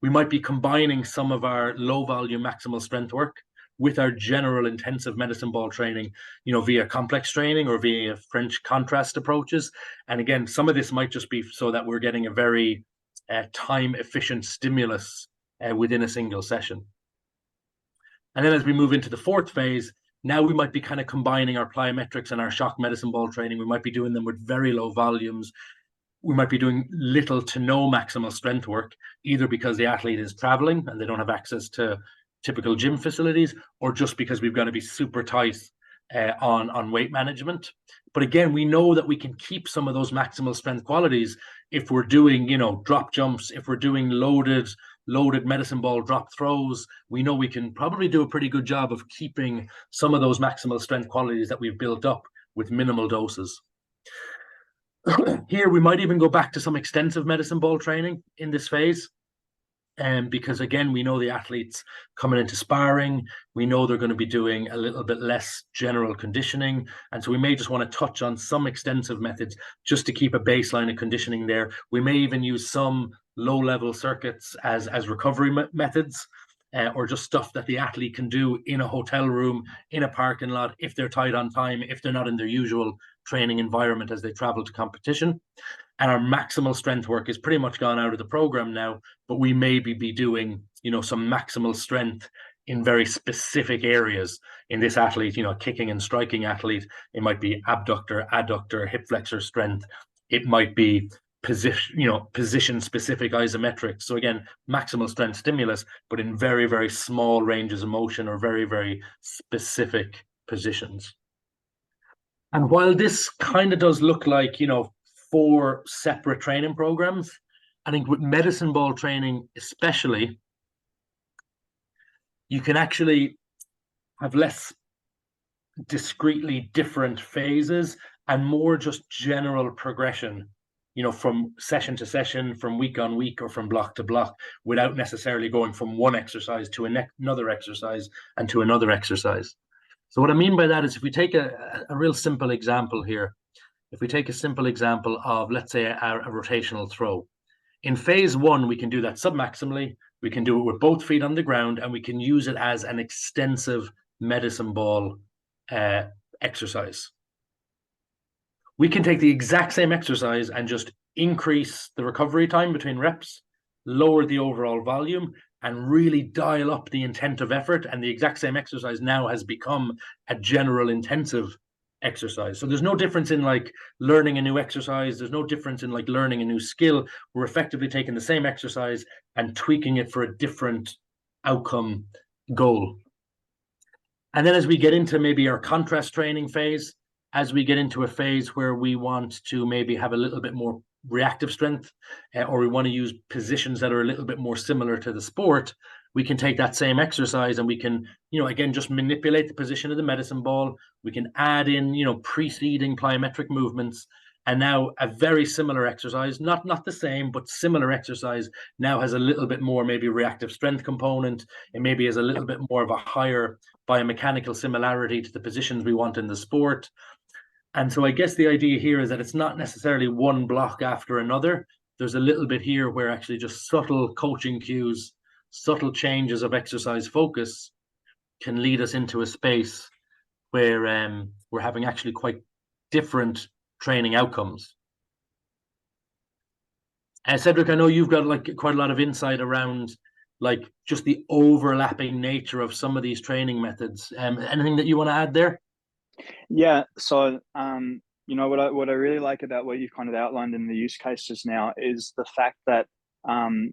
We might be combining some of our low volume maximal strength work with our general intensive medicine ball training, via complex training or via French contrast approaches. And again, some of this might just be so that we're getting a very time efficient stimulus within a single session. And then as we move into the fourth phase, now we might be kind of combining our plyometrics and our shock medicine ball training. We might be doing them with very low volumes. We might be doing little to no maximal strength work, either because the athlete is traveling and they don't have access to typical gym facilities, or just because we've got to be super tight on weight management. But again, we know that we can keep some of those maximal strength qualities if we're doing, drop jumps, if we're doing loaded medicine ball drop throws. We know we can probably do a pretty good job of keeping some of those maximal strength qualities that we've built up with minimal doses. Here, we might even go back to some extensive medicine ball training in this phase. Because again, we know the athletes coming into sparring, we know they're going to be doing a little bit less general conditioning. And so we may just want to touch on some extensive methods just to keep a baseline of conditioning there. We may even use some low-level circuits as recovery methods, or just stuff that the athlete can do in a hotel room, in a parking lot, if they're tight on time, if they're not in their usual training environment as they travel to competition. And our maximal strength work is pretty much gone out of the program now, but we maybe be doing, some maximal strength in very specific areas. In this athlete, kicking and striking athlete, it might be abductor, adductor, hip flexor strength. It might be position specific isometrics. So again, maximal strength stimulus, but in very, very small ranges of motion or very, very specific positions. And while this kind of does look like, 4 separate training programs, I think with medicine ball training especially, you can actually have less discretely different phases and more just general progression, from session to session, from week on week, or from block to block, without necessarily going from one exercise to another exercise and to another exercise. So what I mean by that is, if we take a real simple example here, if we take a simple example of, let's say, a rotational throw. In phase 1, we can do that submaximally. We can do it with both feet on the ground, and we can use it as an extensive medicine ball exercise. We can take the exact same exercise and just increase the recovery time between reps, lower the overall volume, and really dial up the intent of effort. And the exact same exercise now has become a general intensive exercise. So there's no difference in like learning a new exercise. There's no difference in like learning a new skill. We're effectively taking the same exercise and tweaking it for a different outcome goal. And then as we get into maybe our contrast training phase, as we get into a phase where we want to maybe have a little bit more reactive strength, or we want to use positions that are a little bit more similar to the sport, we can take that same exercise and we can, again, just manipulate the position of the medicine ball. We can add in, preceding plyometric movements. And now a very similar exercise, not the same, but similar exercise, now has a little bit more maybe reactive strength component. It maybe has a little bit more of a higher biomechanical similarity to the positions we want in the sport. And so I guess the idea here is that it's not necessarily one block after another. There's a little bit here where actually just subtle coaching cues, subtle changes of exercise focus can lead us into a space where we're having actually quite different training outcomes. Cedric, I know you've got like quite a lot of insight around like just the overlapping nature of some of these training methods. Anything that you want to add there? Yeah, so what I really like about what you've kind of outlined in the use case just now is the fact that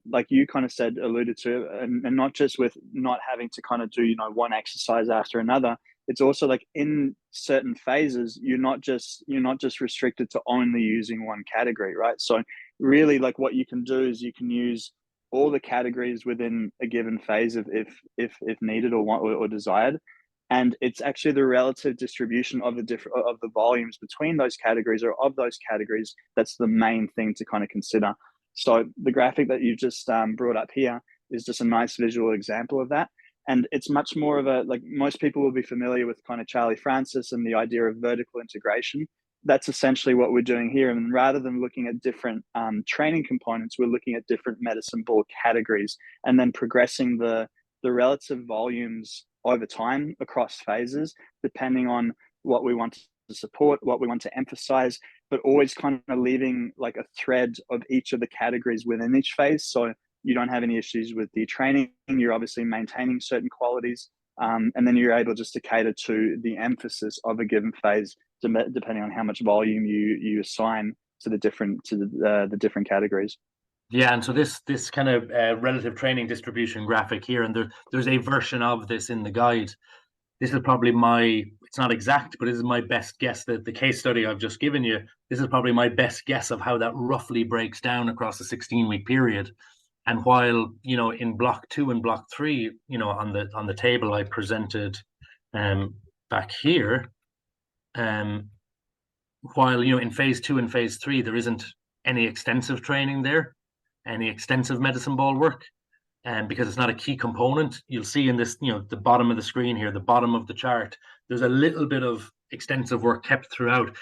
like you kind of alluded to, and not just with not having to kind of do one exercise after another. It's also like in certain phases, you're not just restricted to only using one category, right? So really, like what you can do is you can use all the categories within a given phase if needed or desired. And it's actually the relative distribution of the volumes between those categories, or of those categories, that's the main thing to kind of consider. So the graphic that you just brought up here is just a nice visual example of that. And it's much more of like most people will be familiar with kind of Charlie Francis and the idea of vertical integration. That's essentially what we're doing here. And rather than looking at different training components, we're looking at different medicine ball categories and then progressing the relative volumes over time across phases, depending on what we want to support, what we want to emphasize, but always kind of leaving like a thread of each of the categories within each phase. So you don't have any issues with detraining. You're obviously maintaining certain qualities, and then you're able just to cater to the emphasis of a given phase, depending on how much volume you assign to the different categories. Yeah, and so this kind of relative training distribution graphic here, and there's a version of this in the guide. This is probably it's not exact, but this is my best guess. That the case study I've just given you, this is probably my best guess of how that roughly breaks down across a 16-week period. And while, in block 2 and block 3, on the table I presented back here, while, in phase 2 and phase 3, there isn't any extensive training there, any extensive medicine ball work, because it's not a key component. You'll see in this, the bottom of the screen here, the bottom of the chart, there's a little bit of extensive work kept throughout.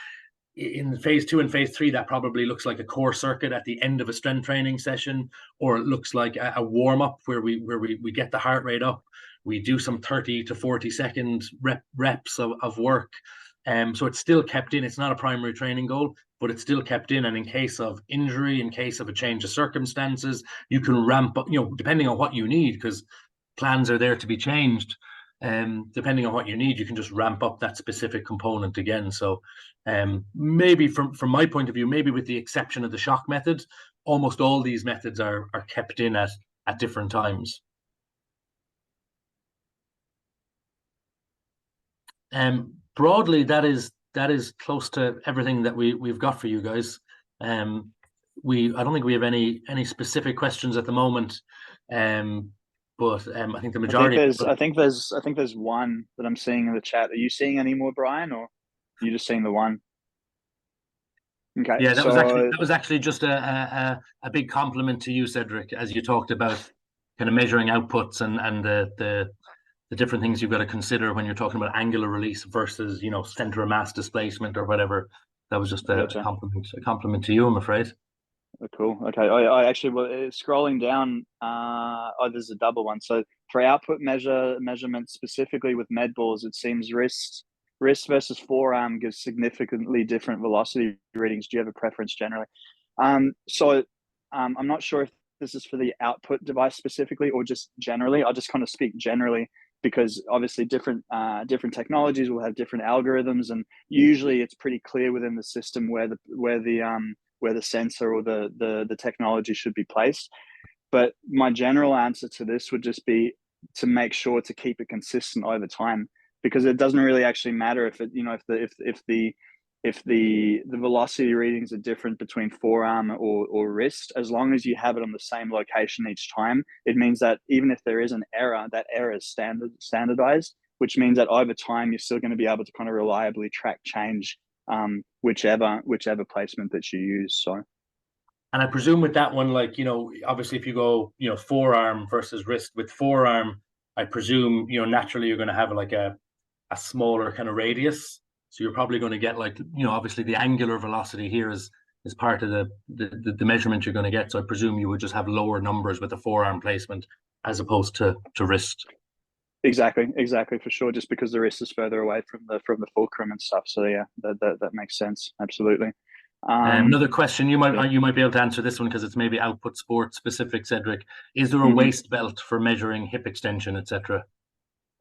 in phase 2 and phase 3, that probably looks like a core circuit at the end of a strength training session, or it looks like a warm up where we get the heart rate up. We do some 30 to 40 second reps of work. So it's still kept in. It's not a primary training goal, but it's still kept in. And in case of injury, in case of a change of circumstances, you can ramp up, depending on what you need, because plans are there to be changed. Depending on what you need, you can just ramp up that specific component again. So maybe from my point of view, maybe with the exception of the shock method, almost all these methods are kept in at different times. Broadly, that is close to everything that we've got for you guys. I don't think we have any specific questions at the moment. But I think the majority. I think there's one that I'm seeing in the chat. Are you seeing any more, Brian, or are you just seeing the one? Okay. Yeah, that was actually just a big compliment to you, Cedric, as you talked about kind of measuring outputs and the different things you've got to consider when you're talking about angular release versus center of mass displacement or whatever. That was just a compliment to you, I'm afraid. Oh, cool. Okay. I actually scrolling down. There's a double one. So for output measurement specifically with med balls, it seems wrist versus forearm gives significantly different velocity readings. Do you have a preference generally? So I'm not sure if this is for the output device specifically or just generally. I'll just kind of speak generally, because obviously different technologies will have different algorithms, and usually it's pretty clear within the system where the sensor or the technology should be placed. But my general answer to this would just be to make sure to keep it consistent over time, because it doesn't really actually matter if the velocity readings are different between forearm or wrist. As long as you have it on the same location each time, it means that even if there is an error, that error is standardized, which means that over time you're still going to be able to kind of reliably track change, whichever placement that you use. So, and I presume with that one, obviously if you go forearm versus wrist, with forearm, I presume naturally you're going to have like a smaller kind of radius, so you're probably going to get obviously the angular velocity here is part of the measurement you're going to get. So I presume you would just have lower numbers with the forearm placement as opposed to wrist. Exactly, for sure. Just because the wrist is further away from the fulcrum and stuff. So yeah, that makes sense. Absolutely. Another question, you might be able to answer this one because it's maybe output sport specific, Cedric. Is there a waist belt for measuring hip extension, etc.?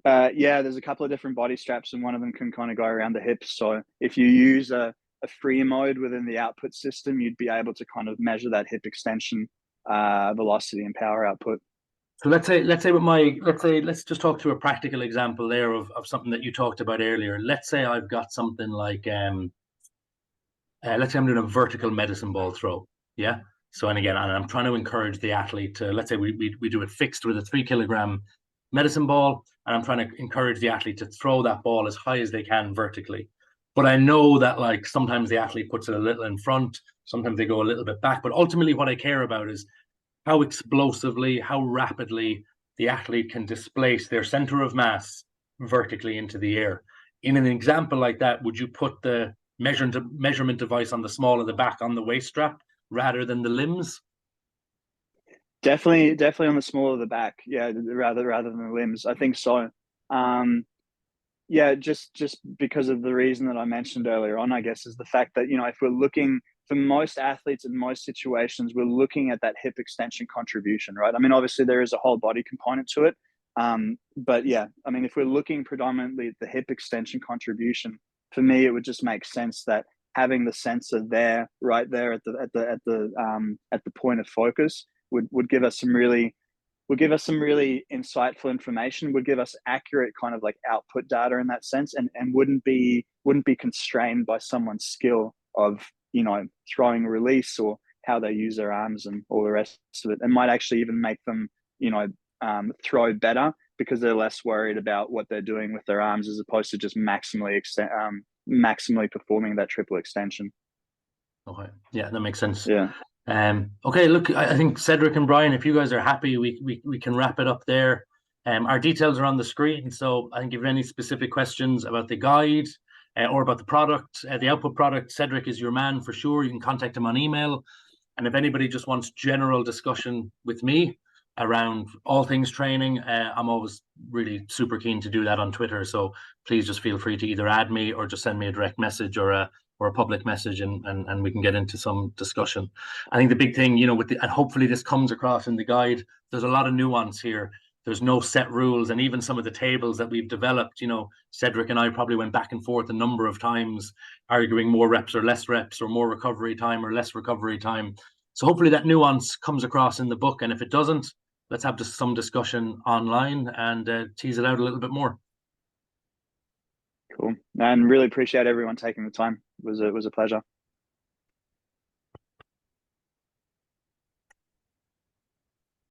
Yeah, there's a couple of different body straps, and one of them can kind of go around the hips. So if you use a free mode within the output system, you'd be able to kind of measure that hip extension velocity and power output. So let's just talk through a practical example there of something that you talked about earlier. Let's say I've got something like let's say I'm doing a vertical medicine ball throw. Yeah. So and I'm trying to encourage the athlete to, let's say we do it fixed with a 3 kilogram medicine ball, and I'm trying to encourage the athlete to throw that ball as high as they can vertically. But I know that sometimes the athlete puts it a little in front, sometimes they go a little bit back. But ultimately what I care about is how explosively, how rapidly the athlete can displace their center of mass vertically into the air. In an example like that, would you put the measurement device on the small of the back on the waist strap rather than the limbs? Definitely on the small of the back. Yeah, rather than the limbs. I think so. Yeah, just because of the reason that I mentioned earlier on, I guess, is the fact that, if we're looking, for most athletes in most situations, we're looking at that hip extension contribution, right? I mean, obviously there is a whole body component to it. But yeah, I mean, if we're looking predominantly at the hip extension contribution, for me, it would just make sense that having the sensor there, right there at the point of focus would give us some really insightful information, would give us accurate kind of output data in that sense, and wouldn't be constrained by someone's skill of throwing a release or how they use their arms and all the rest of it, and might actually even make them throw better because they're less worried about what they're doing with their arms as opposed to just maximally performing that triple extension. Okay, yeah, that makes sense. Yeah. Okay, look, I think Cedric and Brian, if you guys are happy, we can wrap it up there. Our details are on the screen, so I think if you have any specific questions about the guide, or about the product, the output product, Cedric is your man for sure. You can contact him on email. And if anybody just wants general discussion with me around all things training, I'm always really super keen to do that on Twitter. So please just feel free to either add me or just send me a direct message or a public message, and we can get into some discussion. I think the big thing, you know, and hopefully this comes across in the guide, there's a lot of nuance here. There's no set rules, and even some of the tables that we've developed, you know, Cedric and I probably went back and forth a number of times, arguing more reps or less reps, or more recovery time or less recovery time. So hopefully that nuance comes across in the book, and if it doesn't, let's have just some discussion online and tease it out a little bit more. Cool. And really appreciate everyone taking the time. It was a pleasure.